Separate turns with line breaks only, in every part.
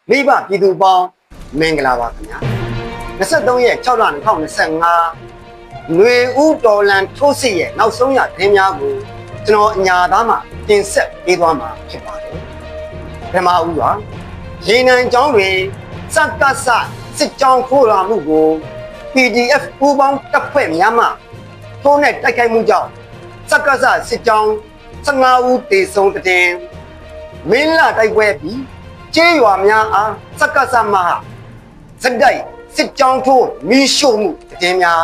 မိဘပြည်သူပေါင်းမင်္ဂလာပါခင်ဗျာ23ရက်6လ2025ຫນွေဦးတော်လန်ထိုးစစ်ရဲ့နောက်ဆုံးရသတင်းများကိုကျွန်တော်အညာသားမှာတင်ဆက်ပေးသွားမှာဖြစ်ပါတယ်ပထမဦးကရေနံကျောင်းတွင်စက္ကစစစ်ကြောင်းခိုးလာမှုကို PDF ပူးပေါင်းတပ်ဖွဲ့များမှထိုးနဲ့တိုက်ခိုက်မှုကြောင့်စက္ကစစစ်ကြောင်း15ဦးသေဆုံးတဲ့မင်းလာတိုက်ပွဲပြီးကျေးရွာများအားစက္ကစမှစက်တိုက်စစ်ကြောင်းထိုးမီးရှို့မှုတင်များ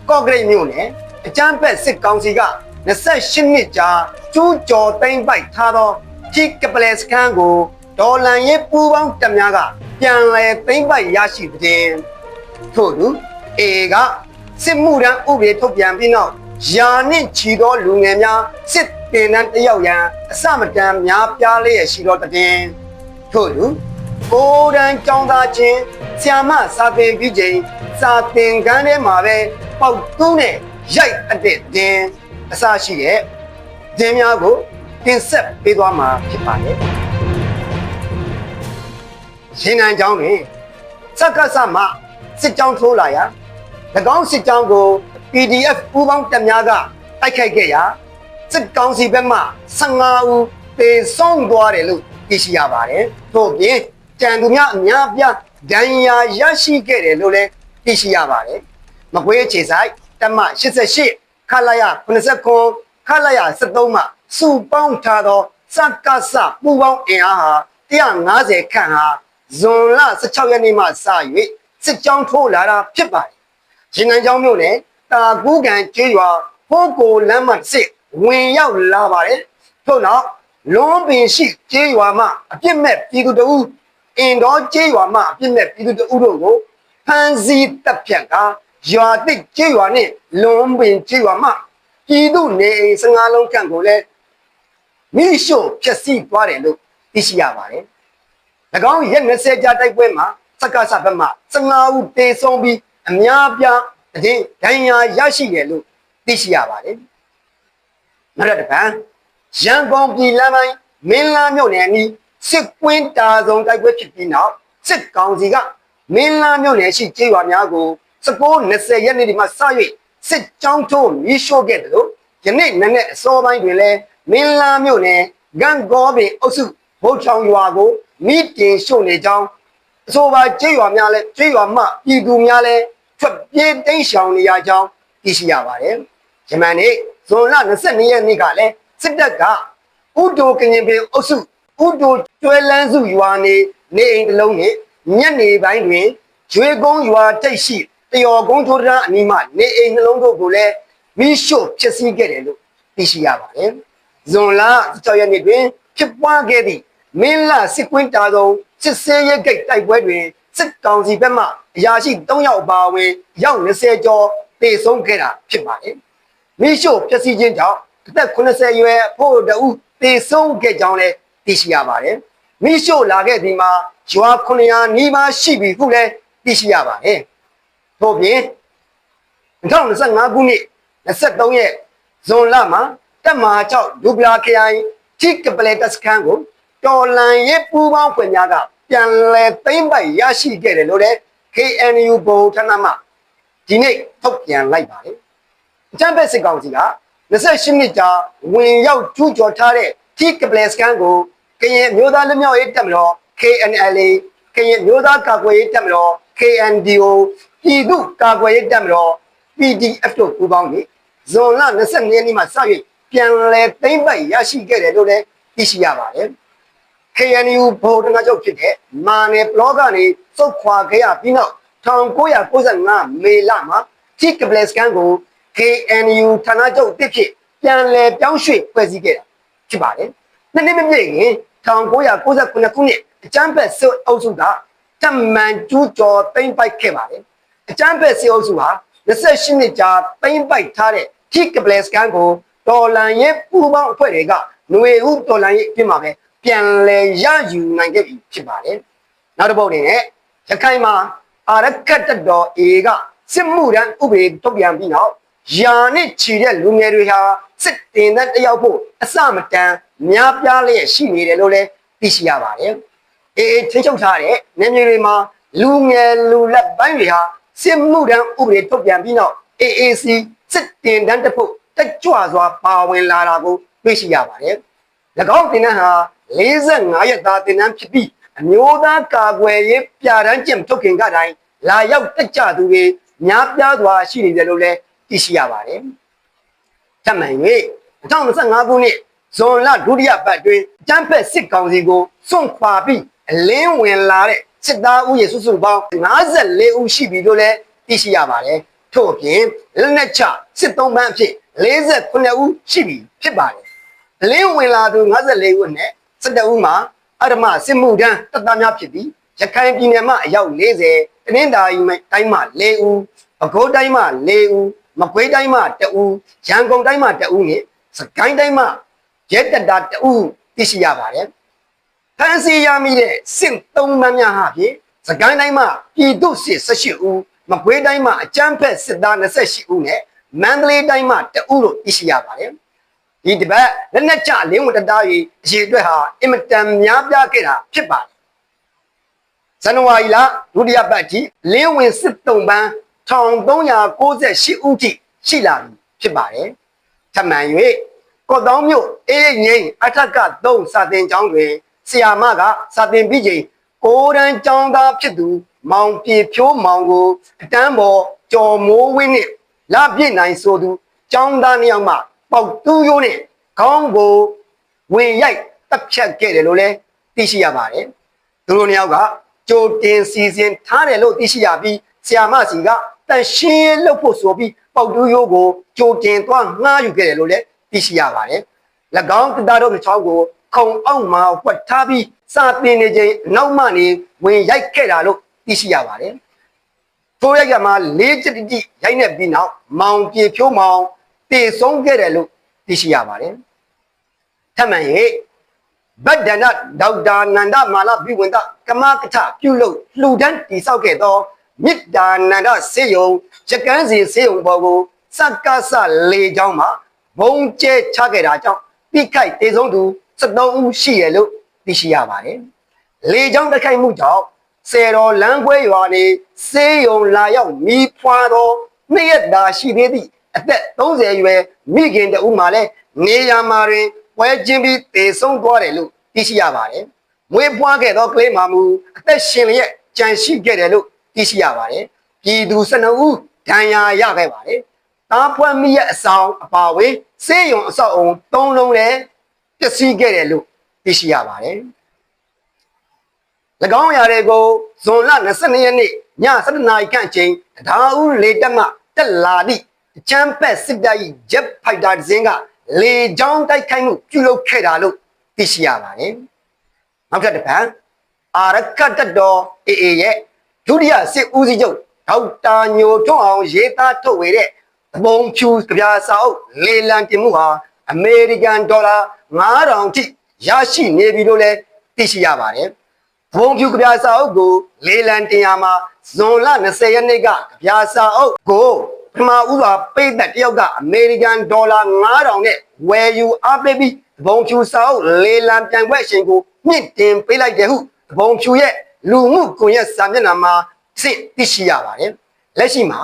ကော့ဂရိတ်မြို့နယ်အကြမ်းဖက်စစ်ကောင်စီက28နှစ်ကြာကျူးကျော်သိမ်းပိုက်ထားသောထိကပလက်စခန်းကိုဒေါ်လန်ရေးပူးပေါင်းတပ်များကပြန်လည်သိမ်းပိုက်ရရှိတဲ့ထို့သူအေကစစ်မှုထမ်းဥပဒေထုတ်ပြန်ပြီးနောက်ယာနှင့်ချီသောလူငယ်များစစ်တင်တန်းတယောက်ရန်အစမတန်များပြားလျက်ရှိသောတဲ့ထို့သူကိုယ်တန်းចောင်းသားချင်းဆ iam မစာသင်ပြီးချိန်စာသင်ခန်းထဲမှာပဲပေါက်တူးနဲ့ရိုက်အတဲ့တဲ့အစရှိတဲ့ခြင်းများကိုတင်ဆက်ပေးသွားမှာဖြစ်ပါတယ်ရှင်းနန်းကျောင်းတွင်စက္ကစမှစစ်ကြောင်းထိုးလာရာ၎င်းစစ်ကြောင်းကို PDF ပူးပေါင်းတပ်များကတိုက်ခိုက်ခဲ့ရာစစ်ကောင်စီဘက်မှ15ဦးသေဆုံးသွားတယ်လို့သိရှိရပါတယ်ထို့ပြင်ကြံသူများအများပြားဒဏ်ရာရရှိခဲ့တယ်လို့လည်းသိရှိရပါတယ်မကွေးအခြေဆိုင်တပ်မ88ခလာရ89ခလာရ73မှစုပေါင်းထားသောစက္ကစပူးပေါင်းအင်အားဟာ150ခန့်ဟာဇွန်လ16ရက်နေ့မှစ၍စစ်ကြောင်းထိုးလာတာဖြစ်ပါတယ်။ရှင်နန်းကျောင်းမြို့နယ်တာကူးကန်ကျေးရွာဖိုးကိုလမ်းမစစ်ဝင်ရောက်လာပါတယ်။ထို့နောက်လွန်ပင်ရှိကျေးရွာမှအပြစ်မဲ့ပြည်သူတဦးအင်တော်ကျေးရွာမှအပြစ်မဲ့ပြည်သူတဦးတို့ကိုဖမ်းဆီးတပ်ဖြတ်ကာရွာတိတ်ကျေးရွာနဲ့လွန်ပင်ကျေးရွာမှပြည်သူနေအိမ်15လုံးခန့်ကိုလည်းမိရှို့ဖျက်ဆီးသွားတယ်လို့သိရှိရပါတယ်။၎င်းရက်20ကြာတိုက်ပွဲမှာစက္ကစဘက်မှ15ဦးသေဆုံးပြီးအများပြားဒဏ်ရာရရှိတယ်လို့သိရှိရပါတယ်။နောက်တစ်ခါရန်ကုန်ပြည်လမ်းပိုင်းမင်းလာမြို့နယ်အနီးစစ်ကွင်းတာဆောင်တိုက်ပွဲဖြစ်ပြီးနောက်စစ်ကောင်စီကမင်းလာမြို့နယ်ရှိကျေးရွာများကို19-20ရက်နေ့ဒီမှာစ၍စစ်ကြောင်းထိုးမီးရှို့ခဲ့တယ်လို့ယနေ့နက်အစောပိုင်းတွင်လည်းမင်းလာမြို့နယ်ဂန့်ဂေါပင်အုပ်စုဘုတ်ချောင်ရွာကိုမိတင်ရှို့နေကြောင်းအဆိုပါကျေးရွာများလည်းကျေးရွာမှပြည်သူများလည်းထွက်ပြေးတိမ်းရှောင်နေရကြောင်းသိရှိရပါတယ်။ယမန်နေ့ဇွန်လ22ရက်နေ့ကလည်းစစ်တပ်ကဥတိုကရင်ပင်အုပ်စုဥတိုကျွဲလန်းစုရွာနေအိမ်တစ်လုံးနဲ့ညနေပိုင်းတွင်ရွေကုန်းရွာတိတ်ရှိတယော်ကုန်းထိုးတန်းအနီးမှနေအိမ်နှလုံးတို့ကိုလည်းမိရှို့ဖျက်ဆီးခဲ့တယ်လို့သိရှိရပါတယ်။ဇွန်လ16ရက်နေ့တွင်ဖြစ်ပွားခဲ့သည့်မင်းလာစစ်ကွင်းတာဆောင်စစ်ဆေးရဲဂိတ်တိုက်ပွဲတွင်စစ်ကောင်စီဘက်မှအရာရှိ3ယောက်ပါဝင်ရောက်20ကျော်သေဆုံးခဲ့တာဖြစ်ပါတယ်။မိရှို့ဖျက်ဆီးခြင်းကြောင့်အသက်80ရွယ်ဖို့တဦးသေဆုံးခဲ့ကြောင်းလည်းသိရှိရပါတယ်။မိရှို့လာခဲ့ဒီမှာရွာ900နီးပါးရှိပြီဟုလည်းသိရှိရပါတယ်။ထို့ပြင်2025ခုနှစ်23ရက်ဇွန်လမှာတပ်မဟာ6ဒူပလာခရိုင်ထိကပလက်စခန်းကိုတော်လန်ရေးပူးပေါင်းဖွဲ့များကပြန်လည်သိမ်းပိုက်ရရှိခဲ့တယ်လို့လည်း KNU ဗဟိုဌာနမှဒီနေ့ထုတ်ပြန်လိုက်ပါတယ်။အကြမ်းဖက်စစ်ကောင်စီက28နှစ်ကြာဝင်ရောက်ကျူးကျော်ထားတဲ့ထိကပလက်စခန်းကိုကရင်မျိုးသားလူမျိုးရေးတပ်မတော် KNLA ကရင်မျိုးသားကာကွယ်ရေးတပ်မတော် KNDO ပြည်သူ့ကာကွယ်ရေးတပ်မတော် PDF တို့ပူးပေါင်းပြီးဇွန်လ22ရက်နေ့မှာစ၍ပြန်လည်သိမ်းပိုက်ရရှိခဲ့တယ်လို့လည်းသိရှိရပါတယ်။ KNU ဗဟိုဌာနချုပ်ဖြစ်တဲ့မာနယ်ဘလော့ကနေစုတ်ခွာခဲ့ရပြီးနောက်1995မေလမှာထိကပလက်စကန်ကို KNU ဌာနချုပ်တစ်ဖြစ်ပြန်လည်ပြောင်းရွှေ့ဖွဲ့စည်းခဲ့တာဖြစ်ပါတယ်။နှစ်နှစ်မပြည့်ခင်1998ခုနှစ်အကြမ်းဖက်စစ်အုပ်စုကတမန်ကျူးကျော်သိမ်းပိုက်ခဲ့ပါတယ်။အကြမ်းဖက်စစ်အုပ်စုဟာ28နှစ်ကြာသိမ်းပိုက်ထားတဲ့ထိကပလက်စကန်ကိုတော်လန်ရေးပူးပေါင်းအဖွဲ့တွေကຫນွေဦးတော်လန်ရေးအပြင်မှာပဲပြန်လည်ရယူနိုင်ခဲ့ပြီဖြစ်ပါတယ်။နောက်တစ်ပုဒ်နဲ့ရခိုင်မှာအာရခတ်တပ်တော် A ကစစ်မှုထမ်းဥပဒေထုတ်ပြန်ပြီးနောက်ယာနဲ့ချီတဲ့လူငယ်တွေဟာစစ်တင်တဲ့တယောက်ဖို့အစမတန်များပြားလျက်ရှိနေတယ်လို့လည်းသိရှိရပါတယ် အေးထိချုပ်ထားတဲ့နေမြေတွေမှာလူငယ်လူလက်ပိုင်းတွေဟာစစ်မှုထမ်းဥပဒေထုတ်ပြန်ပြီးနောက် AAC စစ်တင်တန်းတစ်ဖို့တက်ကြွစွာပါဝင်လာတာကိုတွေ့ရှိရပါတယ်။၎င်းတင်တန်းဟာ45ရက်သားတင်တန်းဖြစ်ပြီးအမျိုးသားကာကွယ်ရေးပြဋ္ဌာန်းချက်ထုတ်ခင်ကတိုင်းလာရောက်တက်ကြသူတွေများပြားစွာရှိနေတယ်လို့လည်းသိရှိရပါတယ်။ထပ်မံ၍2025ခုနှစ်ဇွန်လဒုတိယပတ်တွင်ကျန်းဖက်စစ်ကောင်စီကိုစွန့်ခွာပြီးအလင်းဝင်လာတဲ့စစ်သားဦးရေစုစုပေါင်း54ဦးရှိပြီလို့လည်းသိရှိရပါတယ်။ထို့အပြင်လက်နက်ချစစ်သုံးပန်းအဖြစ်48ဦးရှိပြီဖြစ်ပါတယ်။အလင်းဝင်လာသူ54ဦးနဲ့17ဦးမှာအဓမ္မစစ်မှုထမ်းတပ်သားများဖြစ်ပြီးရခိုင်ပြည်နယ်မှာအယောက်40တနင်္သာရီတိုင်းမှာ4ဦးပဲခူးတိုင်းမှာ4ဦးမကွေးတိုင်းမှာ2ဦးရန်ကုန်တိုင်းမှာ2ဦးနဲ့စကိုင်းတိုင်းမှာရဲတပ်သား2ဦးသိရှိရပါတယ်။ဖမ်းဆီးရမိတဲ့စစ်သုံးပန်းများဟာဖြင့်စကိုင်းတိုင်းမှာပြည်သူစစ်18ဦးမကွေးတိုင်းမှာအကြမ်းဖက်စစ်သား28ဦးနဲ့မန္တလေးတိုင်းမှာ2ဦးလို့သိရှိရပါတယ်။ဒီတစ်ပတ်လက်နက်ချလင်းဝန်တပ်သားတွေအရေးအတွက်ဟာအင်မတန်များပြားခဲ့တာဖြစ်ပါတယ်။ဇန်နဝါရီလဒုတိယပတ်ထိလင်းဝင်စစ်သုံးပန်း1398ဦးထိရှိလာပြီဖြစ်ပါတယ်။ထပ်မံ၍ကော့တောင်းမြို့အေးငိမ့်အထက်က3စာသင်ကျောင်းတွင်ဆရာမကစာသင်ပြီးချိန်6တန်းကျောင်းသားဖြစ်သူမောင်ပြေဖြိုးမောင်ကိုအတန်းပေါ်ကြော်မိုးဝင်းနဲ့လပြည့်နိုင်ဆိုသူကျောင်းသား2ယောက်မှပေါက်တူးရိုးနဲ့ခေါင်းကိုဝင်ရိုက်တပ်ဖြတ်ခဲ့တယ်လို့လည်းသိရှိရပါတယ်။သူတို့2ယောက်ကကြိုတင်စီစဉ်ထားတယ်လို့သိရှိရပြီးဆရာမစီကတန်ရှင်းလုပ်ဖို့ဆိုပြီးပေါက်တူးရိုးကိုကြိုတင်သွားငှားယူခဲ့တယ်လို့လည်းသိရှိရပါတယ်။၎င်းတပ်သားတို့2ယောက်ကိုခုံအောက်မှာဝတ်ထားပြီးစာသင်နေချိန်နောက်မှနေဝင်ရိုက်ခဲ့တာလို့သိရှိရပါတယ်။ထိုရိုက်ကမှ4ချက်တိရိုက်နေပြီးနောက်မောင်ပြေဖြိုးမောင်တည်ဆုံးခဲ့တယ်လို့သိရှိရပါတယ်။ထပ်မံ၍ဗဒ္ဒနာဒေါက်တာနန္ဒမာလဘိဝန္တကမကထပြုလုပ်လှူဒန်းတည်ဆောက်ခဲ့သောမြစ်တာနန္ဒဆေးရုံရကန်းစီဆေးရုံပေါ်ကိုစက္ကစလေကြောင်းမှာဘုံကျဲချခဲ့တာကြောင့်ပြိခိုက်တည်ဆုံးသူ73ဦးရှိရလို့သိရှိရပါတယ်။လေကြောင်းတိုက်ခိုက်မှုကြောင့်ဆယ်တော်လမ်းခွဲရွာနေဆေးရုံလာရောက်မိဖွာသောနှစ်ရက်သာရှိသေးသည့်အသက်30ရွယ်မိခင်တဦးမှလည်းနေရာမှာတွင်ပွဲချင်းပြီးတည်ဆုံးသွားတယ်လို့သိရှိရပါတယ်။မွေးဖွားခဲ့သောကလေးမမူအသက်ရှင်လျက်ကြံရှိခဲ့တယ်လို့သိရှိရပါတယ်။ပြည်သူ12ဦးဒဏ်ရာရခဲ့ပါတယ်။တားဖွက်မိရဲ့အဆောင်အပါအဝင်ဆေးရုံအဆောက်အုံ3လုံးလည်းပျက်စီးခဲ့တယ်လို့သိရှိရပါတယ်။၎င်းအရာတွေကိုဇွန်လ22ရက်နေ့ည7:00နာရီခန့်အချိန်ဒါဦးလေတက်မှတက်လာသည့်အချမ်းဖက်စစ်တပ်၏ဂျက်ဖိုက်တာတစ်စင်းကလေကြောင်းတိုက်ခိုက်မှုပြုလုပ်ခဲ့တာလို့သိရှိရပါတယ်။နောက်ထပ်တစ်ပတ်အာရခတ်တော် AA ရဲ့ဒုတိယစစ်ဦးစီးချုပ်ဒေါက်တာညိုထွန်းအောင်ရေးသားထုတ်ဝေတဲ့သဘုံဖြူကြပြာစာအုပ်လေလံတင်မှုဟာအမေရိကန်ဒေါ်လာ9000ထိရရှိနေပြီလို့လည်းသိရှိရပါတယ်။သဘုံဖြူကြပြာစာအုပ်ကိုလေလံတင်ရမှာဇွန်လ20ရက်နေ့ကကြပြာစာအုပ်ကိုပထမဦးစွာပိတ်သက်တယောက်ကအမေရိကန်ဒေါ်လာ9000နဲ့ဝယ်ယူအားပေးပြီးသဘုံဖြူစာအုပ်လေလံပြိုင်ပွဲအချိန်ကိုမြင့်တင်ပေးလိုက်တယ်ဟုသဘုံဖြူရဲ့လူမှုကွန်ရက်စာမျက်နှာမှာသိရှိရပါတယ်။လက်ရှိမှာ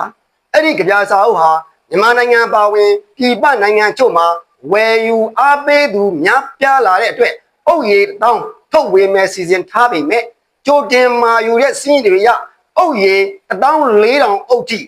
အဲ့ဒီကြပြာစာအုပ်ဟာမြန်မာနိုင်ငံပါဝင်ပြည်ပနိုင်ငံချုပ်မှာဝယ်ယူအားပေးသူများပြားလာတဲ့အတွက်အုပ်ရည်တောင်းထုတ်ဝေမဲ့စီစဉ်ထားပေမဲ့ကြိုတင်မာယူတဲ့စီးတွေရအုပ်ရည်14000အုပ်ထိ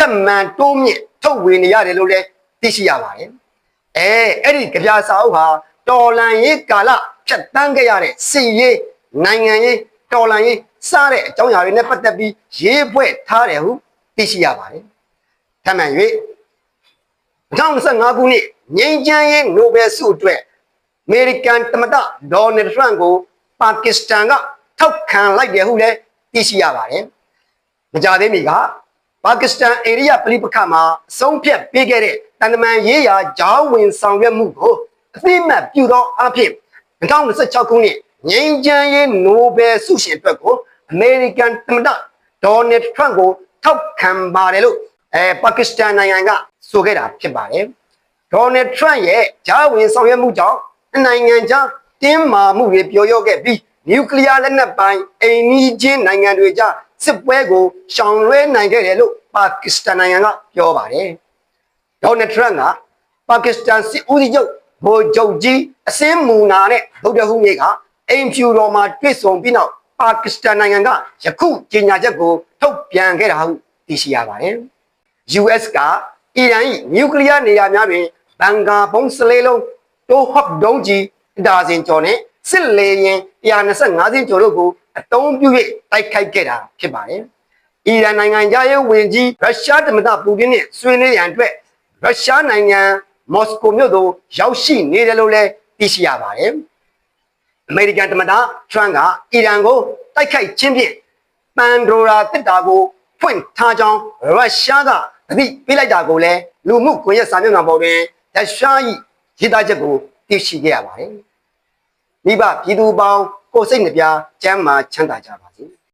ထပ်မံတိုးမြင့်ထုတ်ဝေနေရတယ်လို့လည်းသိရှိရပါတယ်။အဲ့ဒီကြပြာစာအုပ်ဟာတော်လန်ရေးကာလဖြတ်တန်းခဲ့ရတဲ့စီရေးနိုင်ငံရေးတော်လန်ရေးစတဲ့အကြောင်းအရာတွေနဲ့ပတ်သက်ပြီးရေးဖွဲ့ထားတယ်ဟုသိရှိရပါတယ်။ထပ်မံ၍2025ခုနှစ်ငြိမ်းချမ်းရေးနိုဘယ်ဆုအတွက်အမေရိကန်သမ္မတဒေါ်နယ်ထရန့်ကိုပါကစ္စတန်ကထောက်ခံလိုက်တယ်ဟုလည်းသိရှိရပါတယ်။မကြသေးမီကပါကစ္စတန်အိန္ဒိယပြည်ပခါမှာအဆုံးဖြတ်ပေးခဲ့တဲ့တန်တမန်ရေးရာဂျားဝင်ဆောင်ရွက်မှုကိုအသိမှတ်ပြုသောအဖြစ်2026ခုနှစ်ငြိမ်းချမ်းရေးနိုဘယ်ဆုရှင်အတွက်ကိုအမေရိကန်သမ္မတဒေါ်နယ်ထရန့်ကိုထောက်ခံပါတယ်လို့ပါကစ္စတန်နိုင်ငံကဆိုခဲ့တာဖြစ်ပါတယ်။ဒေါ်နယ်ထရန့်ရဲ့ဂျားဝင်ဆောင်ရွက်မှုကြောင့်နိုင်ငံခြားတင်းမာမှုတွေပြောရောခဲ့ပြီး နျူကလ িয়ার လက်နက်ပိုင်းအိမ်နီးချင်းနိုင်ငံတွေကြားစစ်ပွဲကိုရှောင်လွှဲနိုင်ခဲ့တယ်လို့ပါကစ္စတန်နိုင်ငံကပြောပါတယ်။ဒေါ်နယ်ထရန့်ကပါကစ္စတန်စစ်ဦးစီးချုပ်ဗိုလ်ချုပ်ကြီးအစင်းမူနာနဲ့ဗုဒ္ဓဟူးနေ့ကအိမ်ဖြူတော်မှာတွေ့ဆုံပြီးနောက်ပါကစ္စတန်နိုင်ငံကယခုကြေညာချက်ကိုထုတ်ပြန်ခဲ့တာဟုသိရှိရပါတယ်။ US ကအီရန်၏နျူကလ িয়ার နေရာများတွင်ဘန်ကာဘုံစလေးလုံးတိုးဟော့ဒုံးကြီးဒါဇင်ကျော်နဲ့စစ်လေယာဉ်125စင်းကျော်တို့ကိုအသုံးပြု၍တိုက်ခိုက်ခဲ့တာဖြစ်ပါတယ်။အီရန်နိုင်ငံသားရေးဝန်ကြီးရုရှားသမ္မတပူတင်နဲ့ဆွေးနွေးရန်အတွက်ရုရှားနိုင်ငံမော်စကိုမြို့သို့ရောက်ရှိနေတယ်လို့လည်းသိရှိရပါတယ်။အမေရိကန်သမ္မတထရန့်ကအီရန်ကိုတိုက်ခိုက်ခြင်းဖြင့်ပန်ဒိုရာတစ်တာကိုဖွင့်ထားကြောင်းရုရှားကသတိပေးလိုက်တာကိုလည်းလူမှုကွန်ရက်စာမျက်နှာပေါ်တွင်ရုရှား၏ရေးသားချက်ကိုသိရှိခဲ့ရပါတယ်။မိဘပြည်သူပေါင်းကိုယ်စိတ်နှပြချမ်းသာချမ်းသာကြပါစေ။